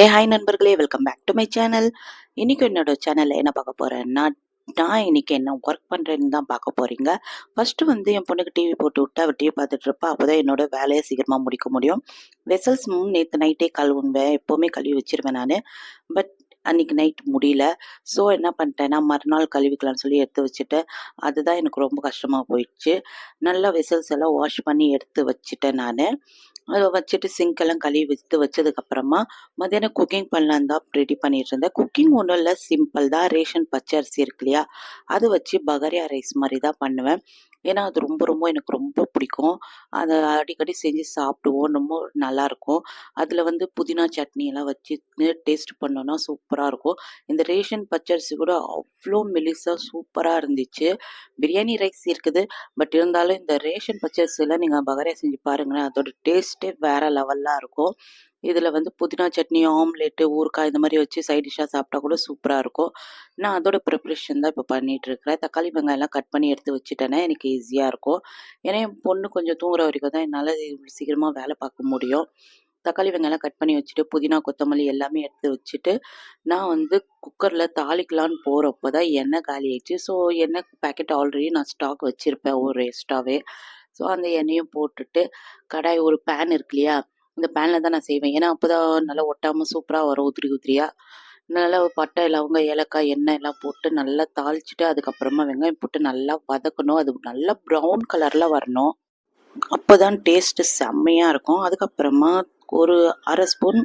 Hi நண்பர்களே, welcome back to my channel. இன்னைக்கு என்னோட சேனலில் என்ன பார்க்க போகிறேன்னா, நான் இன்னைக்கு என்ன ஒர்க் பண்ணுறேன்னு தான் பார்க்க போகிறீங்க. ஃபஸ்ட்டு வந்து என் பொண்ணுக்கு டிவி போட்டு விட்டு அவள் டிவி பார்த்துட்டு இருப்பா. அப்போ தான் என்னோட வேலையை சீக்கிரமாக முடிக்க முடியும். வெசல்ஸ் நேற்று நைட்டே கழுவுவேன், எப்போவுமே கழுவி வச்சிருவேன் நான். பட் அன்றைக்கி நைட் முடியல. ஸோ என்ன பண்ணிட்டேன்னா, மறுநாள் கழுவிக்கலாம்னு சொல்லி எடுத்து வச்சுட்டேன். அதுதான் எனக்கு ரொம்ப கஷ்டமாக போயிடுச்சு. நல்லா வெசல்ஸ் எல்லாம் வாஷ் பண்ணி எடுத்து வச்சுட்டேன் நான். அதை வச்சுட்டு சிங்க்கெல்லாம் கழுவி வச்சதுக்கப்புறமா மதியானம் குக்கிங் பண்ணலான்னு தான் ரெடி பண்ணிட்டு இருந்தேன். குக்கிங் ஒன்றும் இல்லை, சிம்பிள் தான். ரேஷன் பச்சரிசி இருக்கு இல்லையா, அதை வச்சு பகாரியா ரைஸ் மாதிரி தான் பண்ணுவேன். ஏன்னா அது ரொம்ப ரொம்ப எனக்கு ரொம்ப பிடிக்கும். அதை அடிக்கடி செஞ்சு சாப்பிடுவோம், ரொம்ப நல்லாயிருக்கும். அதில் வந்து புதினா சட்னி எல்லாம் வச்சு டேஸ்ட் பண்ணோன்னா சூப்பராக இருக்கும். இந்த ரேஷன் பச்சரிசி கூட அவ்வளோ மெலிசாக சூப்பராக இருந்துச்சு. பிரியாணி ரைஸ் இருக்குது, பட் இருந்தாலும் இந்த ரேஷன் பச்சரிசியில் நீங்கள் பகாரியா செஞ்சு பாருங்களேன், அதோட டேஸ்ட்டே வேறு லெவலாக இருக்கும். இதில் வந்து புதினா சட்னி, ஆம்லேட்டு, ஊறுகாய் இந்த மாதிரி வச்சு சைட் டிஷ்ஷாக சாப்பிட்டா கூட சூப்பராக இருக்கும். நான் அதோட ப்ரிப்ரேஷன் தான் இப்போ பண்ணிகிட்ருக்கிறேன். தக்காளி வெங்காயம்லாம் கட் பண்ணி எடுத்து வச்சுட்டேன்னா எனக்கு ஈஸியாக இருக்கும். ஏன்னா என் பொண்ணு கொஞ்சம் தூங்குற வரைக்கும் தான் என்னால் சீக்கிரமாக வேலை பார்க்க முடியும். தக்காளி வெங்காயம்லாம் கட் பண்ணி வச்சுட்டு, புதினா, கொத்தமல்லி எல்லாமே எடுத்து வச்சுட்டு, நான் வந்து குக்கரில் தாளிக்கலான்னு போகிறப்போ தான் எண்ணெய் காலி ஆயிடுச்சு. ஸோ எண்ணெய் பேக்கெட் ஆல்ரெடி நான் ஸ்டாக் வச்சுருப்பேன் ஒரு எக்ஸ்ட்ராவே. ஸோ அந்த எண்ணெயும் போட்டுட்டு, கடாய் ஒரு பேன் இருக்கு இல்லையா, இந்த பேனில் தான் நான் செய்வேன். ஏன்னா அப்போ தான் நல்லா ஒட்டாமல் சூப்பராக வரும், உதிரி உதிரியாக. நல்லா பட்டை, லவங்கம், ஏலக்காய், எண்ணெய் எல்லாம் போட்டு நல்லா தாளிச்சிட்டு, அதுக்கப்புறமா வெங்காயம் போட்டு நல்லா வதக்கணும். அது நல்லா ப்ரௌன் கலரில் வரணும். அப்போ தான் டேஸ்ட்டு செம்மையாக இருக்கும். அதுக்கப்புறமா ஒரு 1/2 ஸ்பூன்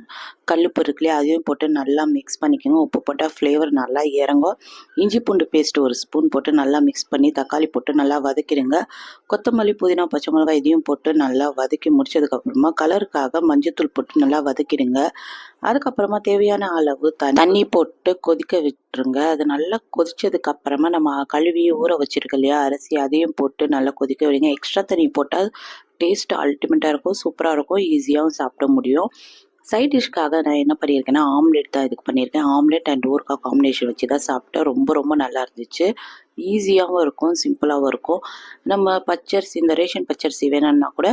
கல்லுப்பு இருக்கு இல்லையா, அதையும் போட்டு நல்லா மிக்ஸ் பண்ணிக்கோங்க. உப்பு போட்டால் ஃப்ளேவர் நல்லா இறங்கும். இஞ்சி பூண்டு பேஸ்ட் 1 ஸ்பூன் போட்டு நல்லா மிக்ஸ் பண்ணி தக்காளி போட்டு நல்லா வதக்கிடுங்க. கொத்தமல்லி, புதினா, பச்சை மிளகாய் இதையும் போட்டு நல்லா வதக்கி முடிச்சதுக்கப்புறமா கலருக்காக மஞ்சத்தூள் போட்டு நல்லா வதக்கிடுங்க. அதுக்கப்புறமா தேவையான அளவு தண்ணி போட்டு கொதிக்க விட்டுருங்க. அது நல்லா கொதிச்சதுக்கப்புறமா நம்ம கழுவி ஊற வச்சிருக்க இல்லையா அரிசி, அதையும் போட்டு நல்லா கொதிக்க விடுங்க. எக்ஸ்ட்ரா தண்ணி போட்டால் டேஸ்ட் அல்டிமேட்டாக இருக்கும், சூப்பராக இருக்கும், ஈஸியாகவும் சாப்பிட முடியும். சைட் டிஷ்க்காக நான் என்ன பண்ணியிருக்கேன்னா, ஆம்லேட் தான் இதுக்கு பண்ணியிருக்கேன். ஆம்லேட் அண்ட் ஊறுகாய் காம்பினேஷன் வச்சு தான் சாப்பிட்டேன். ரொம்ப ரொம்ப நல்லா இருந்துச்சு. ஈஸியாகவும் இருக்கும், சிம்பிளாகவும் இருக்கும். நம்ம பச்சரிசி, இந்த ரேஷன் பச்சரிசி வேணும்னா கூட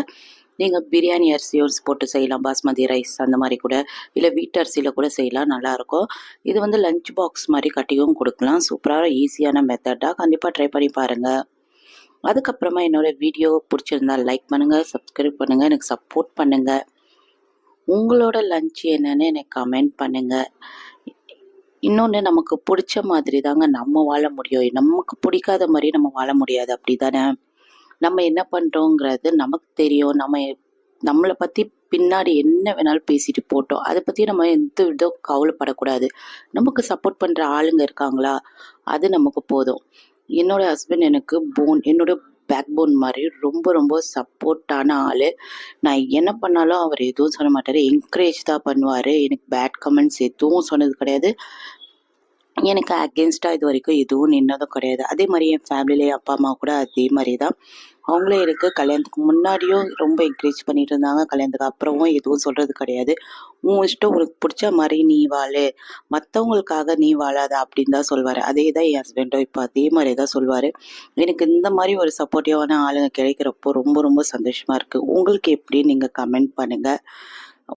நீங்கள் பிரியாணி அரிசி போட்டு செய்யலாம், பாஸ்மதி ரைஸ் அந்த மாதிரி கூட, இல்லை வீட்டு அரிசியில் கூட செய்யலாம், நல்லாயிருக்கும். இது வந்து லஞ்ச் பாக்ஸ் மாதிரி கட்டியும் கொடுக்கலாம். சூப்பராக ஈஸியான மெத்தடாக கண்டிப்பாக ட்ரை பண்ணி பாருங்கள். அதுக்கப்புறமா என்னோடய வீடியோ பிடிச்சிருந்தா லைக் பண்ணுங்கள், சப்ஸ்கிரைப் பண்ணுங்கள், எனக்கு சப்போர்ட் பண்ணுங்கள். உங்களோட லஞ்ச் என்னன்னு எனக்கு கமெண்ட் பண்ணுங்கள். இன்னொன்று, நமக்கு பிடிச்ச மாதிரி தாங்க நம்ம வாழ முடியும். நமக்கு பிடிக்காத மாதிரி நம்ம வாழ முடியாது, அப்படி தானே? நம்ம என்ன பண்ணுறோங்கிறது நமக்கு தெரியும். நம்மளை பற்றி பின்னாடி என்ன வேணாலும் பேசிட்டு போட்டோம், அதை பற்றி நம்ம எந்த விதம் கவலைப்படக்கூடாது. நமக்கு சப்போர்ட் பண்ணுற ஆளுங்க இருக்காங்களா, அது நமக்கு போதும். என்னோட ஹஸ்பண்ட் எனக்கு என்னோட பேக் போன் மாதிரி ரொம்ப ரொம்ப சப்போர்ட்டான ஆள். நான் என்ன பண்ணாலும் அவர் எதுவும் சொல்ல மாட்டார், என்கரேஜ் தான் பண்ணுவார். எனக்கு பேட் கமெண்ட்ஸ் எதுவும் சொன்னது கிடையாது, எனக்கு அகேன்ஸ்டாக இது வரைக்கும் எதுவும் நின்னதும் கிடையாது. அதே மாதிரி என் ஃபேமிலியிலே அப்பா அம்மா கூட அதே மாதிரி தான். அவங்களே எனக்கு கல்யாணத்துக்கு முன்னாடியும் ரொம்ப என்கரேஜ் பண்ணிட்டு இருந்தாங்க, கல்யாணத்துக்கு அப்புறமும் எதுவும் சொல்கிறது கிடையாது. உன் இஷ்டம், உனக்கு பிடிச்ச மாதிரி நீ வாழு, மற்றவங்களுக்காக நீ வாழாத அப்படின்னு தான் சொல்வார். அதே தான் என் ஹஸ்பண்டும் இப்போ அதே மாதிரி தான் சொல்வார். எனக்கு இந்த மாதிரி ஒரு சப்போர்ட்டிவான ஆளுங்க கிடைக்கிறப்போ ரொம்ப ரொம்ப சந்தோஷமாக இருக்குது. உங்களுக்கு எப்படி, நீங்கள் கமெண்ட் பண்ணுங்கள்.